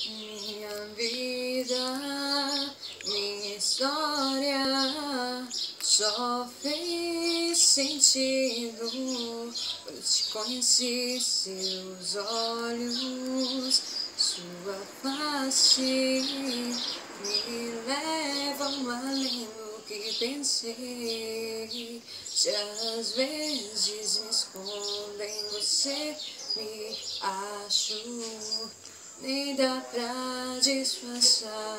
Minha vida, minha história só fez sentido quando te conheci. Seus olhos, sua face me levam além do que pensei. Se às vezes me escondo em você, me acho, nem dá pra disfarçar.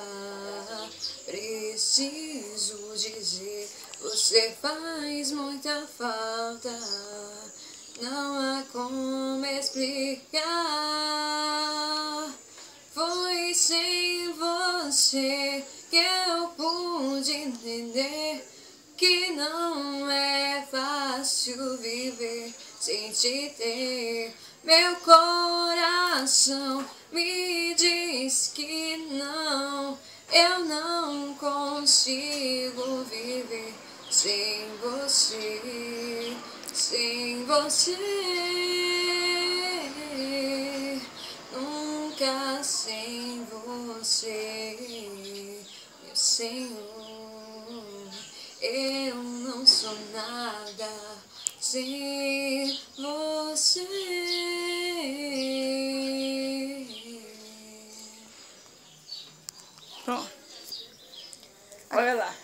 Preciso dizer, você faz muita falta. Não há como explicar. Foi sem você que eu pude entender que não é fácil viver sem te ter. Meu coração me diz que não, eu não consigo viver sem você, sem você, nunca sem você, meu Senhor. Eu não sou nada sem você. Pronto. Olha lá.